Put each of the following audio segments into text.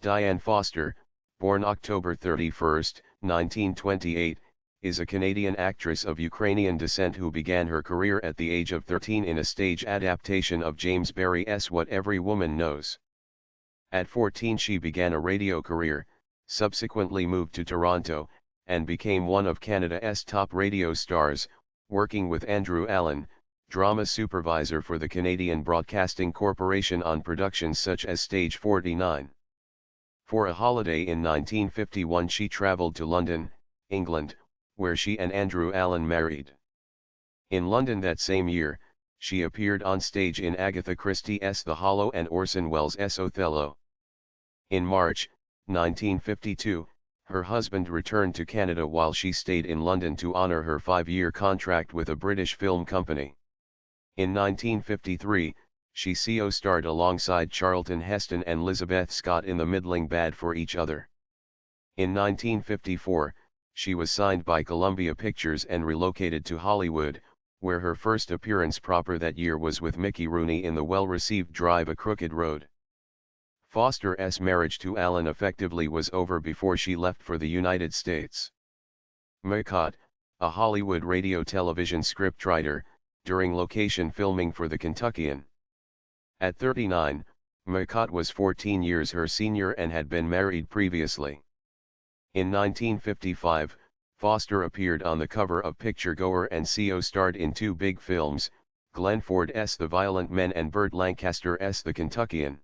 Dianne Foster, born October 31, 1928, is a Canadian actress of Ukrainian descent who began her career at the age of 13 in a stage adaptation of James Barrie's What Every Woman Knows. At 14 she began a radio career, subsequently moved to Toronto, and became one of Canada's top radio stars, working with Andrew Allen, drama supervisor for the Canadian Broadcasting Corporation on productions such as Stage 49. For a holiday in 1951 she travelled to London, England, where she and Andrew Allen married. In London that same year, she appeared on stage in Agatha Christie's The Hollow and Orson Welles' Othello. In March, 1952, her husband returned to Canada while she stayed in London to honour her 5-year contract with a British film company. In 1953, she co-starred alongside Charlton Heston and Elizabeth Scott in The Middling Bad for Each Other. In 1954, she was signed by Columbia Pictures and relocated to Hollywood, where her first appearance proper that year was with Mickey Rooney in the well-received Drive a Crooked Road. Foster's marriage to Allen effectively was over before she left for the United States. McCott, a Hollywood radio-television scriptwriter, during location filming for The Kentuckian. At 39, McCott was 14 years her senior and had been married previously. In 1955, Foster appeared on the cover of Picture Goer and co-starred in 2 big films, Glenn Ford's The Violent Men and Burt Lancaster's The Kentuckian.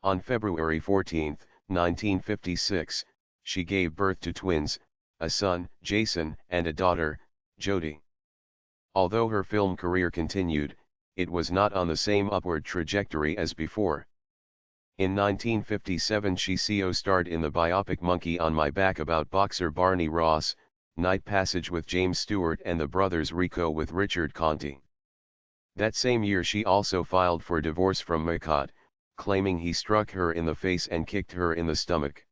On February 14, 1956, she gave birth to twins, a son, Jason, and a daughter, Jody. Although her film career continued, it was not on the same upward trajectory as before. In 1957 she co-starred in the biopic Monkey on My Back about boxer Barney Ross, Night Passage with James Stewart and The Brothers Rico with Richard Conte. That same year she also filed for divorce from McCott, claiming he struck her in the face and kicked her in the stomach.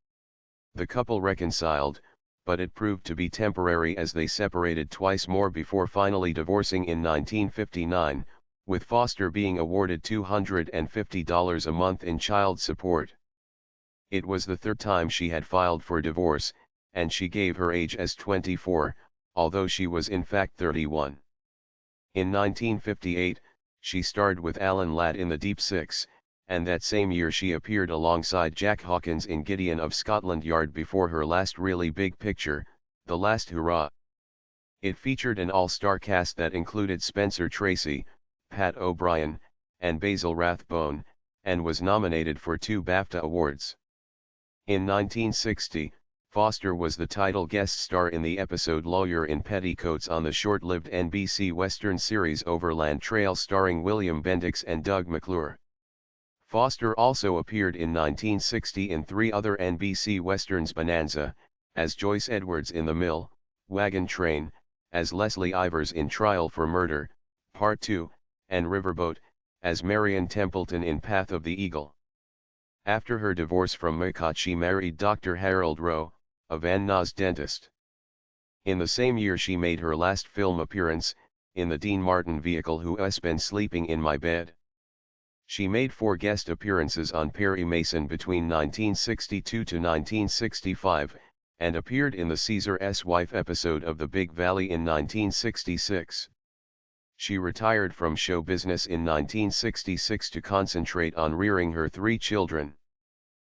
The couple reconciled, but it proved to be temporary as they separated twice more before finally divorcing in 1959, with Foster being awarded $250 a month in child support. It was the 3rd time she had filed for divorce, and she gave her age as 24, although she was in fact 31. In 1958, she starred with Alan Ladd in The Deep Six, and that same year she appeared alongside Jack Hawkins in Gideon of Scotland Yard before her last really big picture, The Last Hurrah. It featured an all-star cast that included Spencer Tracy, Pat O'Brien, and Basil Rathbone, and was nominated for 2 BAFTA awards. In 1960, Foster was the title guest star in the episode Lawyer in Petticoats on the short-lived NBC Western series Overland Trail starring William Bendix and Doug McClure. Foster also appeared in 1960 in 3 other NBC Westerns: Bonanza, as Joyce Edwards in The Mill, Wagon Train, as Leslie Ivers in Trial for Murder, Part 2, and Riverboat, as Marion Templeton in Path of the Eagle. After her divorce from McCott she married Dr. Harold Rowe, a Van Nuys dentist. In the same year she made her last film appearance, in the Dean Martin vehicle Who's Been Sleeping in My Bed. She made 4 guest appearances on Perry Mason between 1962 to 1965, and appeared in the Caesar's Wife episode of The Big Valley in 1966. She retired from show business in 1966 to concentrate on rearing her 3 children.